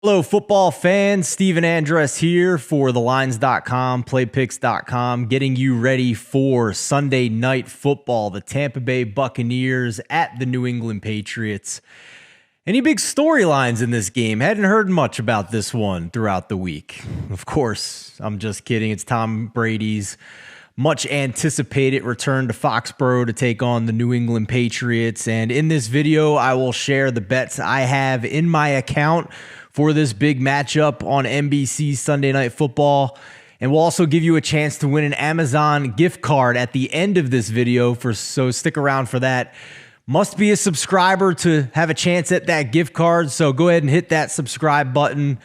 Hello, football fans. Steven Andress here for thelines.com, playpicks.com, getting you ready for Sunday night football. The Tampa Bay Buccaneers at the New England Patriots. Any big storylines in this game? Hadn't heard much about this one throughout the week. Of course, I'm just kidding. It's Tom Brady's much anticipated return to Foxborough to take on the New England Patriots. And in this video, I will share the bets I have in my account for this big matchup on NBC Sunday Night Football. And we'll also give you a chance to win an Amazon gift card at the end of this video, so stick around for that. Must be a subscriber to have a chance at that gift card, so go ahead and hit that subscribe button.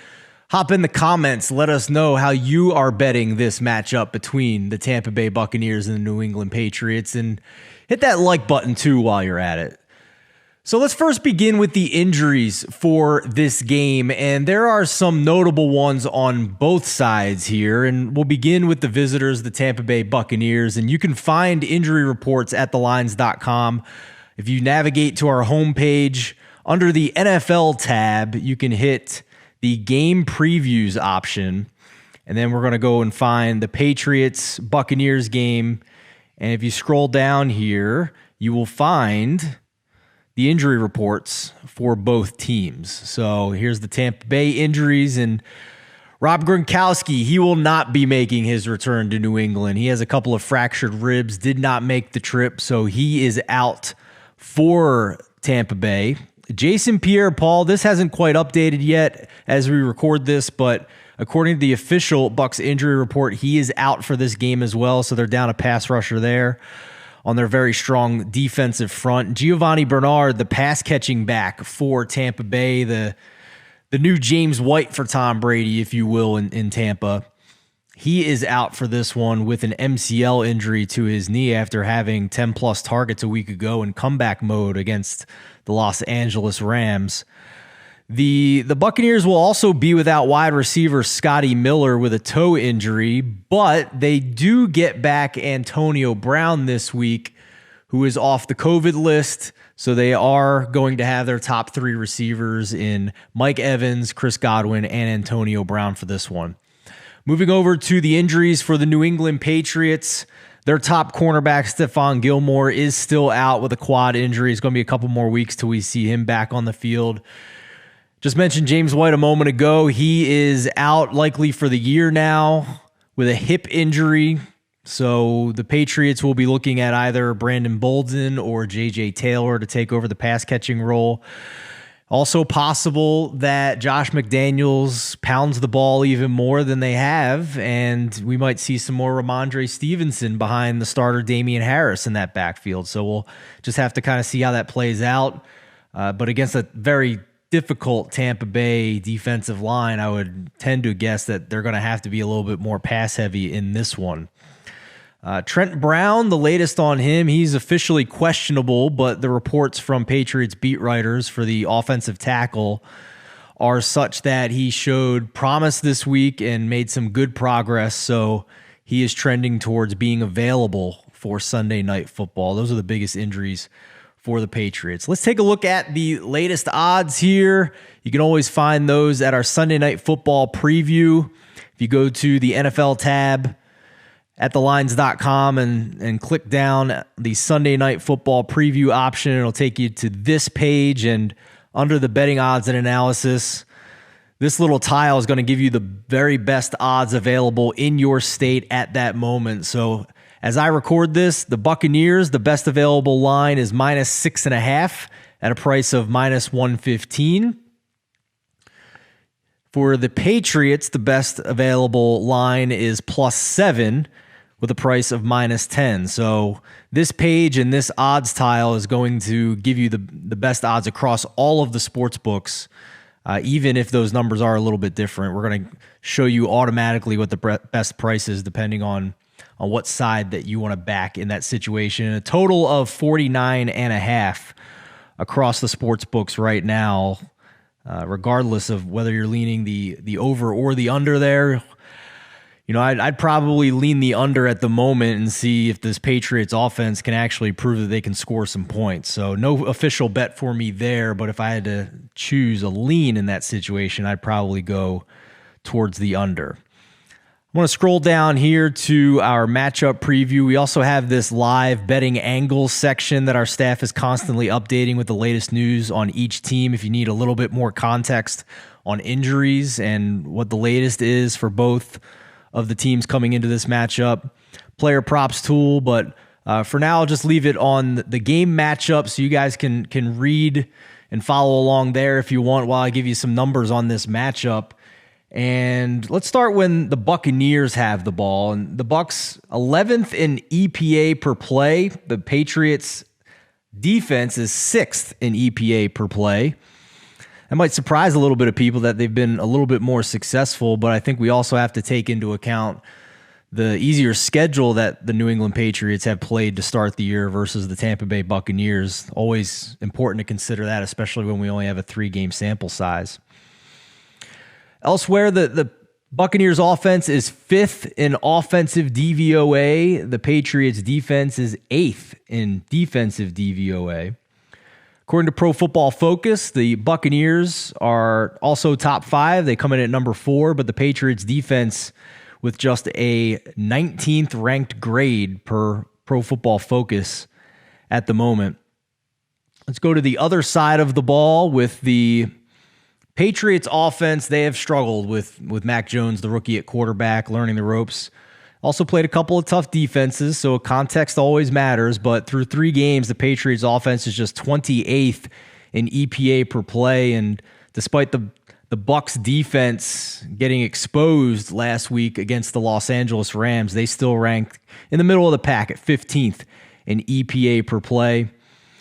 Hop in the comments, let us know how you are betting this matchup between the Tampa Bay Buccaneers and the New England Patriots, and hit that like button too while you're at it. So let's first begin with the injuries for this game, and there are some notable ones on both sides here, and we'll begin with the visitors, the Tampa Bay Buccaneers, and you can find injury reports at thelines.com. If you navigate to our homepage, under the NFL tab, you can hit the game previews option, and then we're going to go and find the Patriots-Buccaneers game, and if you scroll down here, you will find the injury reports for both teams. So here's the Tampa Bay injuries, and Rob Gronkowski, he will not be making his return to New England. He has a couple of fractured ribs, did not make the trip, so he is out for Tampa Bay. Jason Pierre-Paul, this hasn't quite updated yet as we record this, but according to the official Bucs injury report, he is out for this game as well, so they're down a pass rusher there on their very strong defensive front. Giovanni Bernard, the pass-catching back for Tampa Bay, the new James White for Tom Brady, if you will, in Tampa. He is out for this one with an MCL injury to his knee after having 10-plus targets a week ago in comeback mode against the Los Angeles Rams. The Buccaneers will also be without wide receiver Scotty Miller with a toe injury, but they do get back Antonio Brown this week, who is off the COVID list. So they are going to have their top three receivers in Mike Evans, Chris Godwin, and Antonio Brown for this one. Moving over to the injuries for the New England Patriots, their top cornerback, Stephon Gilmore, is still out with a quad injury. It's going to be a couple more weeks till we see him back on the field. Just mentioned James White a moment ago. He is out likely for the year now with a hip injury. So the Patriots will be looking at either Brandon Bolden or J.J. Taylor to take over the pass-catching role. Also possible that Josh McDaniels pounds the ball even more than they have, and we might see some more Ramondre Stevenson behind the starter Damian Harris in that backfield. So we'll just have to kind of see how that plays out. But against a very difficult Tampa Bay defensive line, I would tend to guess that they're going to have to be a little bit more pass-heavy in this one. Trent Brown, the latest on him, he's officially questionable, but the reports from Patriots beat writers for the offensive tackle are such that he showed promise this week and made some good progress, so he is trending towards being available for Sunday Night Football. Those are the biggest injuries for the Patriots. Let's take a look at the latest odds here. You can always find those at our Sunday Night Football preview. If you go to the NFL tab at thelines.com and click down the Sunday Night Football preview option, it'll take you to this page, and under the betting odds and analysis, this little tile is going to give you the very best odds available in your state at that moment. So as I record this, the Buccaneers, the best available line is -6.5 at a price of -115. For the Patriots, the best available line is +7 with a price of -10. So this page and this odds tile is going to give you the best odds across all of the sports books, even if those numbers are a little bit different. We're going to show you automatically what the best price is depending on what side that you want to back in that situation. A total of 49.5 across the sports books right now, regardless of whether you're leaning the over or the under there. I'd probably lean the under at the moment and see if this Patriots offense can actually prove that they can score some points. So no official bet for me there, but if I had to choose a lean in that situation, I'd probably go towards the under. I want to scroll down here to our matchup preview. We also have this live betting angles section that our staff is constantly updating with the latest news on each team. If you need a little bit more context on injuries and what the latest is for both of the teams coming into this matchup, player props tool. But for now, I'll just leave it on the game matchup so you guys can read and follow along there if you want while I give you some numbers on this matchup. And let's start when the Buccaneers have the ball. And the Bucs 11th in EPA per play. The Patriots defense is 6th in EPA per play. That might surprise a little bit of people that they've been a little bit more successful, but I think we also have to take into account the easier schedule that the New England Patriots have played to start the year versus the Tampa Bay Buccaneers. Always important to consider that, especially when we only have a 3-game sample size. Elsewhere, the Buccaneers offense is 5th in offensive DVOA. The Patriots defense is 8th in defensive DVOA. According to Pro Football Focus, the Buccaneers are also top 5. They come in at number 4, but the Patriots defense with just a 19th ranked grade per Pro Football Focus at the moment. Let's go to the other side of the ball with the Patriots offense. They have struggled with Mac Jones, the rookie at quarterback, learning the ropes. Also played a couple of tough defenses, so context always matters. But through 3 games, the Patriots offense is just 28th in EPA per play. And despite the Bucs defense getting exposed last week against the Los Angeles Rams, they still rank in the middle of the pack at 15th in EPA per play.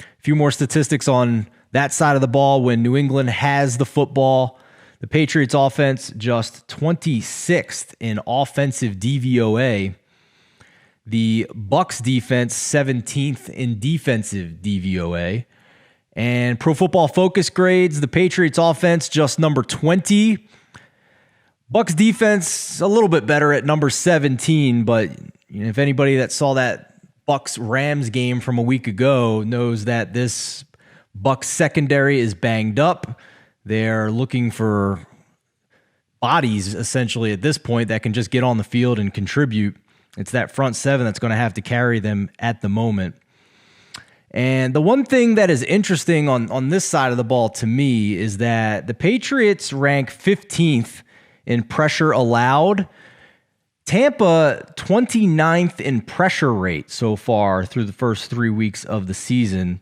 A few more statistics on that side of the ball. When New England has the football, the Patriots offense just 26th in offensive DVOA. The Bucs defense 17th in defensive DVOA. And Pro Football Focus grades the Patriots offense just number 20. Bucs defense a little bit better at number 17, but if anybody that saw that Bucs Rams game from a week ago knows that this Bucs secondary is banged up. They're looking for bodies, essentially, at this point that can just get on the field and contribute. It's that front 7 that's going to have to carry them at the moment. And the one thing that is interesting on this side of the ball to me is that the Patriots rank 15th in pressure allowed. Tampa 29th in pressure rate so far through the first 3 weeks of the season.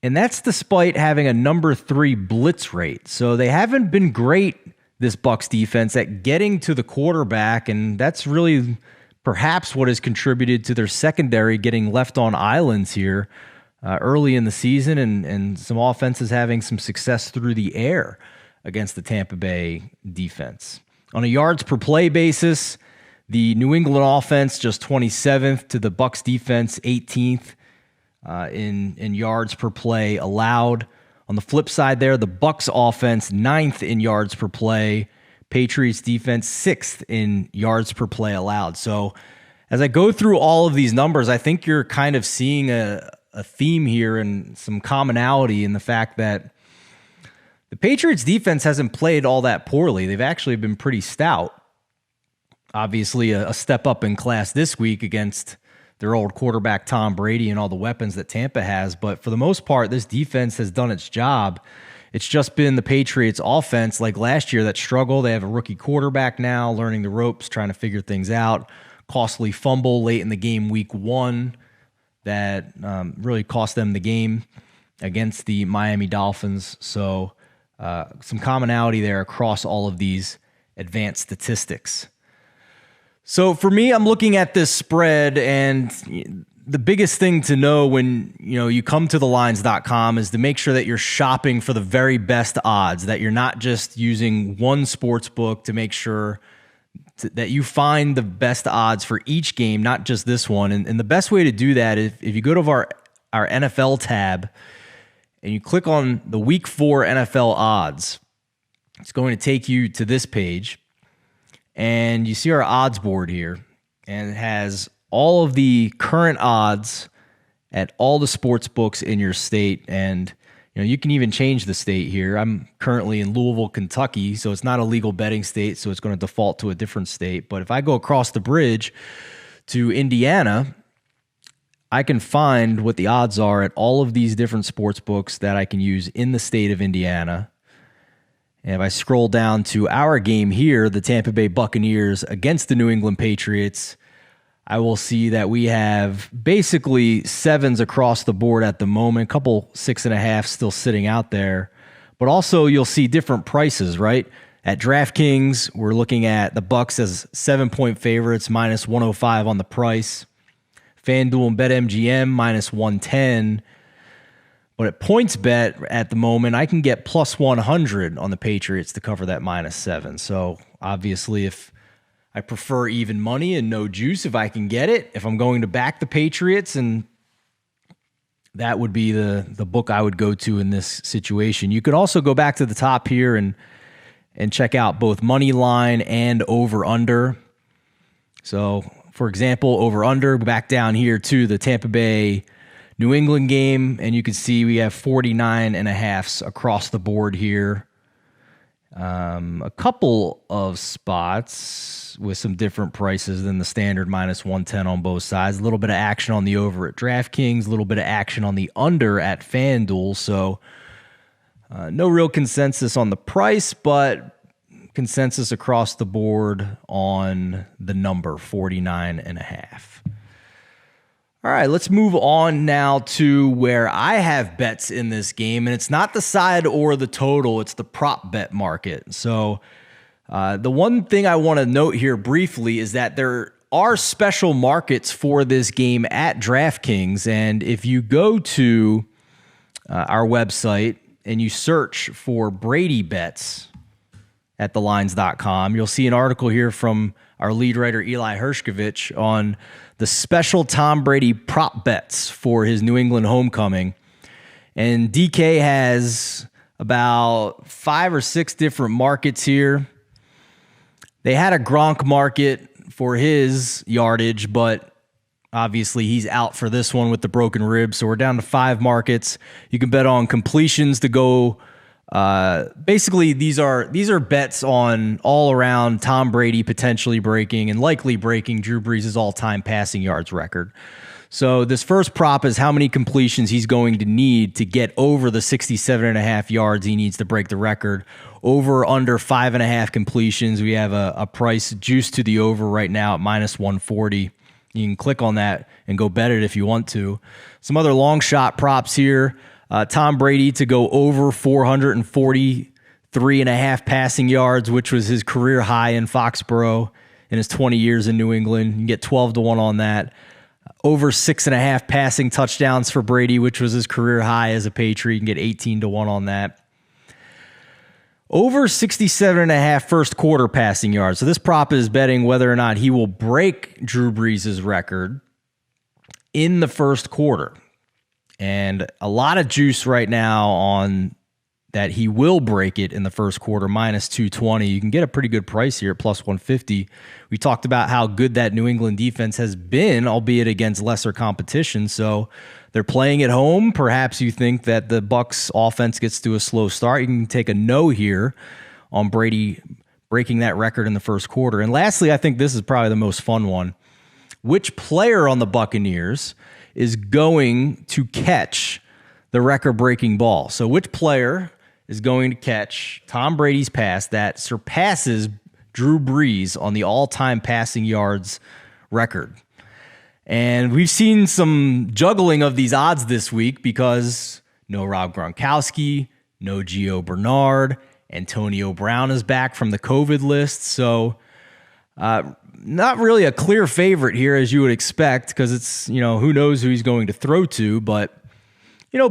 And that's despite having a number 3 blitz rate. So they haven't been great, this Bucs defense, at getting to the quarterback. And that's really perhaps what has contributed to their secondary getting left on islands here early in the season, and some offenses having some success through the air against the Tampa Bay defense. On a yards per play basis, the New England offense just 27th to the Bucs defense 18th. In yards per play allowed. On the flip side there, the Bucs offense 9th in yards per play. Patriots defense 6th in yards per play allowed. So as I go through all of these numbers, I think you're kind of seeing a theme here and some commonality in the fact that the Patriots defense hasn't played all that poorly. They've actually been pretty stout. Obviously a step up in class this week against their old quarterback Tom Brady and all the weapons that Tampa has. But for the most part, this defense has done its job. It's just been the Patriots offense like last year that struggled. They have a rookie quarterback now, learning the ropes, trying to figure things out. Costly fumble late in the game week 1 that really cost them the game against the Miami Dolphins. So some commonality there across all of these advanced statistics. So for me, I'm looking at this spread, and the biggest thing to know when you come to thelines.com is to make sure that you're shopping for the very best odds, that you're not just using one sports book to make sure that you find the best odds for each game, not just this one. And the best way to do that is if you go to our NFL tab and you click on the Week 4 NFL odds, it's going to take you to this page. And you see our odds board here, and it has all of the current odds at all the sports books in your state. And you can even change the state here. I'm currently in Louisville, Kentucky, so it's not a legal betting state, so it's going to default to a different state. But if I go across the bridge to Indiana, I can find what the odds are at all of these different sports books that I can use in the state of Indiana. And if I scroll down to our game here, the Tampa Bay Buccaneers against the New England Patriots, I will see that we have basically 7s across the board at the moment, a couple 6.5 still sitting out there. But also you'll see different prices, right? At DraftKings, we're looking at the Bucs as 7-point favorites, minus 105 on the price. FanDuel and BetMGM, minus 110. But at PointsBet at the moment, I can get plus 100 on the Patriots to cover that minus 7. So obviously, if I prefer even money and no juice, if I can get it, if I'm going to back the Patriots, and that would be the book I would go to in this situation. You could also go back to the top here and check out both money line and over under. So, for example, over under, back down here to the Tampa Bay New England game, and you can see we have 49.5s across the board here. A couple of spots with some different prices than the standard minus 110 on both sides. A little bit of action on the over at DraftKings, a little bit of action on the under at FanDuel. So no real consensus on the price, but consensus across the board on the number 49.5. All right, let's move on now to where I have bets in this game, and it's not the side or the total, it's the prop bet market. So the one thing I want to note here briefly is that there are special markets for this game at DraftKings, and if you go to our website and you search for Brady bets at thelines.com, you'll see an article here from our lead writer Eli Hershkovich on the special Tom Brady prop bets for his New England homecoming. And DK has about 5 or 6 different markets here. They had a Gronk market for his yardage, but obviously he's out for this one with the broken rib. So we're down to 5 markets. You can bet on completions to go. Basically, these are bets on all around Tom Brady potentially breaking and likely breaking Drew Brees' all-time passing yards record. So this first prop is how many completions he's going to need to get over the 67.5 yards he needs to break the record. Over under 5.5 completions. We have a price juiced to the over right now at minus 140. You can click on that and go bet it if you want to. Some other long shot props here. Tom Brady to go over 443.5 passing yards, which was his career high in Foxborough in his 20 years in New England. You can get 12 to 1 on that. Over 6.5 passing touchdowns for Brady, which was his career high as a Patriot. You can get 18 to 1 on that. Over 67.5 first quarter passing yards. So this prop is betting whether or not he will break Drew Brees' record in the first quarter. And a lot of juice right now on that he will break it in the first quarter, minus 220. You can get a pretty good price here at plus 150. We talked about how good that New England defense has been, albeit against lesser competition. So they're playing at home. Perhaps you think that the Bucs offense gets to a slow start. You can take a no here on Brady breaking that record in the first quarter. And lastly, I think this is probably the most fun one. Which player on the Buccaneers is going to catch the record-breaking ball? So which player is going to catch Tom Brady's pass that surpasses Drew Brees on the all-time passing yards record? And we've seen some juggling of these odds this week because no Rob Gronkowski, no Gio Bernard, Antonio Brown is back from the COVID list. So not really a clear favorite here as you would expect because it's, who knows who he's going to throw to. But,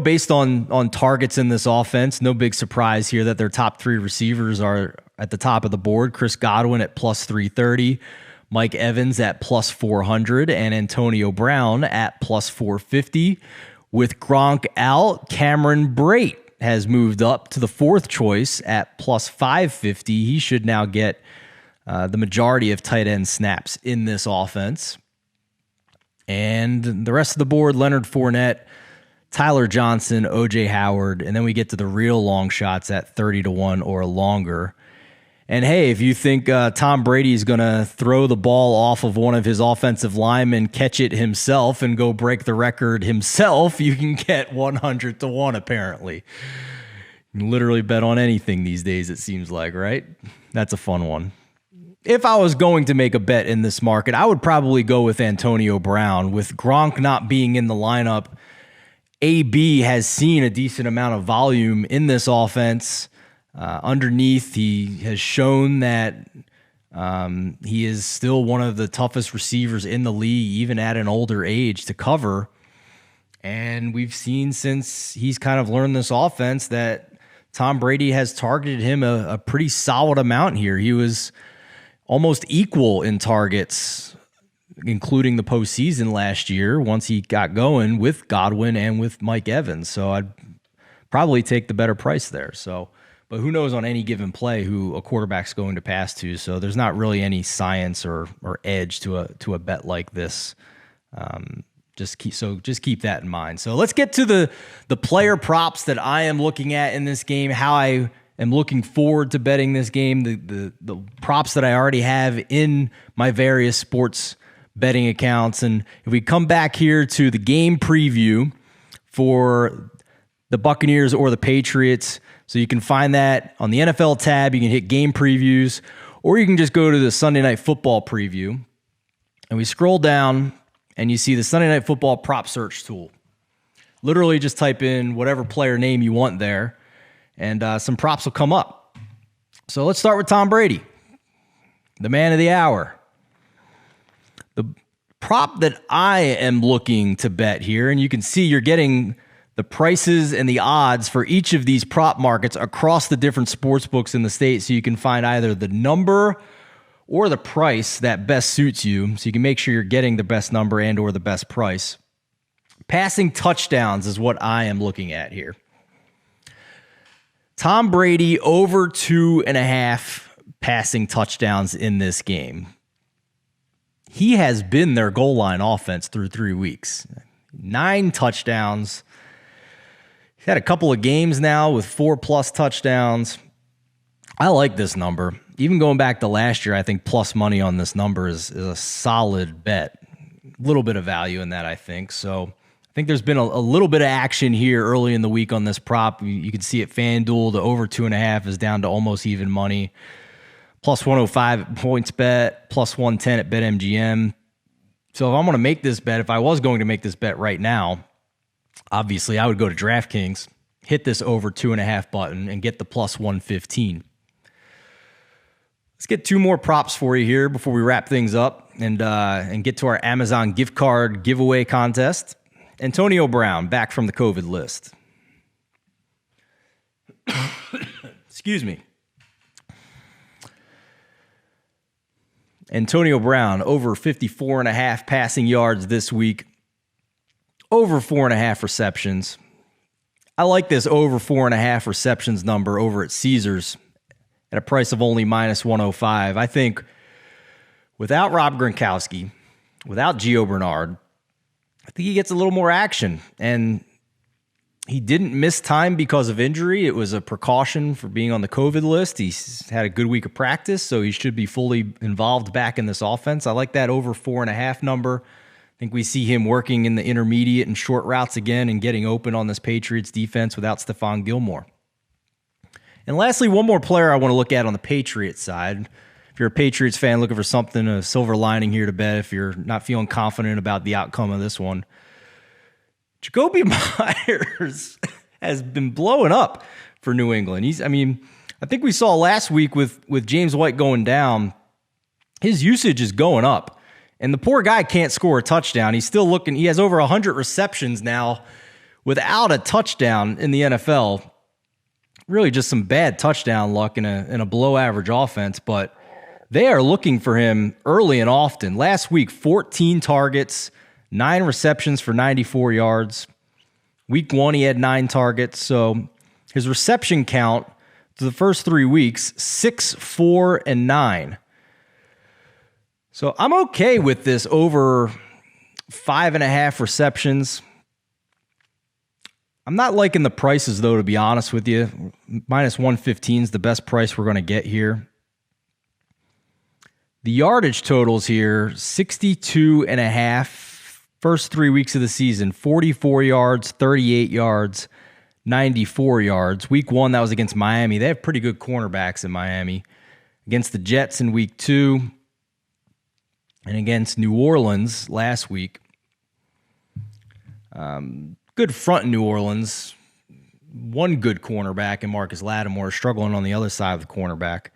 based on targets in this offense, no big surprise here that their top 3 receivers are at the top of the board. Chris Godwin at plus 330, Mike Evans at plus 400, and Antonio Brown at plus 450. With Gronk out, Cameron Brate has moved up to the 4th choice at plus 550. He should now get the majority of tight end snaps in this offense. And the rest of the board, Leonard Fournette, Tyler Johnson, O.J. Howard, and then we get to the real long shots at 30-1 or longer. And hey, if you think Tom Brady is going to throw the ball off of one of his offensive linemen, catch it himself, and go break the record himself, you can get 100-1 apparently. You can literally bet on anything these days, it seems like, right? That's a fun one. If I was going to make a bet in this market, I would probably go with Antonio Brown. With Gronk not being in the lineup, AB has seen a decent amount of volume in this offense. Underneath, he has shown that he is still one of the toughest receivers in the league, even at an older age, to cover. And we've seen since he's kind of learned this offense that Tom Brady has targeted him a pretty solid amount here. He was almost equal in targets, including the postseason last year, once he got going with Godwin and with Mike Evans. So I'd probably take the better price there. So, but who knows on any given play who a quarterback's going to pass to. So there's not really any science or edge to a bet like this. Just keep that in mind. So let's get to the player props that I am looking at in this game, how I am looking forward to betting this game, the props that I already have in my various sports betting accounts. And if we come back here to the game preview for the Buccaneers or the Patriots, so you can find that on the NFL tab. You can hit game previews, or you can just go to the Sunday Night Football preview. And we scroll down and you see the Sunday Night Football prop search tool. Literally just type in whatever player name you want there, and some props will come up. So let's start with Tom Brady, the man of the hour. The prop that I am looking to bet here, and you can see you're getting the prices and the odds for each of these prop markets across the different sports books in the state, so you can find either the number or the price that best suits you, so you can make sure you're getting the best number and or the best price. Passing touchdowns is what I am looking at here. Tom Brady over 2.5 passing touchdowns in this game. He has been their goal line offense through 3 weeks. 9 touchdowns. He's had a couple of games now with 4+ touchdowns. I like this number. Even going back to last year, I think plus money on this number is a solid bet. A little bit of value in that, I think. So I think there's been a little bit of action here early in the week on this prop. You can see at FanDuel, the over 2.5 is down to almost even money. Plus 105 at PointsBet, plus 110 at BetMGM. So if I'm going to make this bet, if I was going to make this bet right now, obviously I would go to DraftKings, hit this over 2.5 button, and get the plus 115. Let's get 2 more props for you here before we wrap things up and get to our Amazon gift card giveaway contest. Antonio Brown back from the COVID list. Excuse me. Antonio Brown over 54.5 passing yards this week, over 4.5 receptions. I like this over 4.5 receptions number over at Caesars at a price of only minus 105. I think without Rob Gronkowski, without Gio Bernard, I think he gets a little more action. And he didn't miss time because of injury. It was a precaution for being on the COVID list. He's had a good week of practice, so he should be fully involved back in this offense. I like that over 4.5 number. I think we see him working in the intermediate and short routes again and getting open on this Patriots defense without Stephon Gilmore. And lastly, one more player I want to look at on the Patriots side. If you're a Patriots fan looking for something, a silver lining here to bet, if you're not feeling confident about the outcome of this one, Jacoby Myers has been blowing up for New England. I think we saw last week with James White going down, his usage is going up. And the poor guy can't score a touchdown. He's still looking, he has over 100 receptions now without a touchdown in the NFL. Really just some bad touchdown luck in a below average offense, but they are looking for him early and often. Last week, 14 targets, 9 receptions for 94 yards. Week 1, he had 9 targets. So his reception count to the first 3 weeks, 6, 4, and 9. So I'm okay with this over 5.5 receptions. I'm not liking the prices, though, to be honest with you. Minus 115 is the best price we're going to get here. The yardage totals here, 62.5. First 3 weeks of the season, 44 yards, 38 yards, 94 yards. Week 1, that was against Miami. They have pretty good cornerbacks in Miami. Against the Jets in week 2. And against New Orleans last week. Good front in New Orleans. One good cornerback in Marcus Lattimore, struggling on the other side of the cornerback.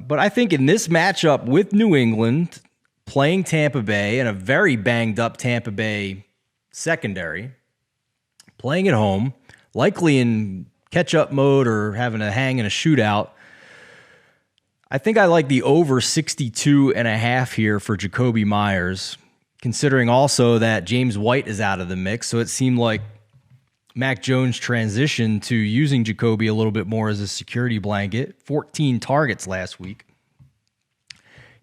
But I think in this matchup with New England, playing Tampa Bay and a very banged up Tampa Bay secondary, playing at home, likely in catch-up mode or having a hang in a shootout, I think I like the over 62.5 here for Jacoby Myers, considering also that James White is out of the mix. So it seemed like Mac Jones transitioned to using Jacoby a little bit more as a security blanket. 14 targets last week.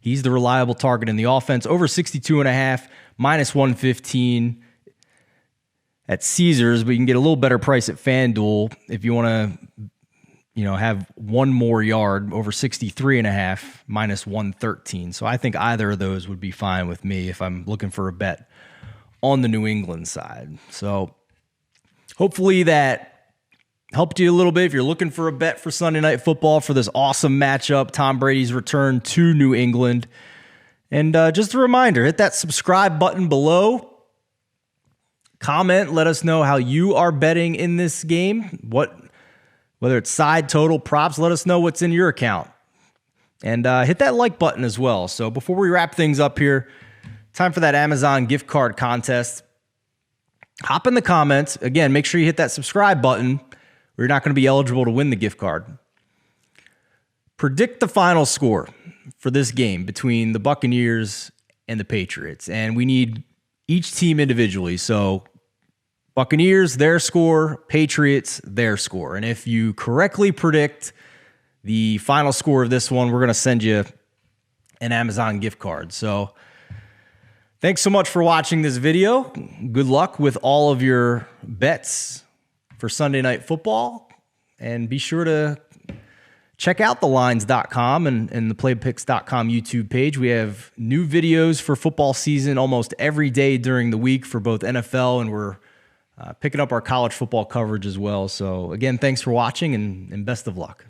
He's the reliable target in the offense. Over 62.5, minus 115 at Caesars, but you can get a little better price at FanDuel if you want to, have one more yard. Over 63.5, minus 113. So I think either of those would be fine with me if I'm looking for a bet on the New England side. So hopefully that helped you a little bit if you're looking for a bet for Sunday Night Football for this awesome matchup, Tom Brady's return to New England. And just a reminder, hit that subscribe button below. Comment, let us know how you are betting in this game. Whether it's side, total, props, let us know what's in your account. And hit that like button as well. So before we wrap things up here, time for that Amazon gift card contest. Hop in the comments. Again, make sure you hit that subscribe button or you're not going to be eligible to win the gift card. Predict the final score for this game between the Buccaneers and the Patriots. And we need each team individually. So Buccaneers, their score. Patriots, their score. And if you correctly predict the final score of this one, we're going to send you an Amazon gift card. So thanks so much for watching this video. Good luck with all of your bets for Sunday Night Football. And be sure to check out thelines.com and the playpicks.com YouTube page. We have new videos for football season almost every day during the week for both NFL, and we're picking up our college football coverage as well. So again, thanks for watching and best of luck.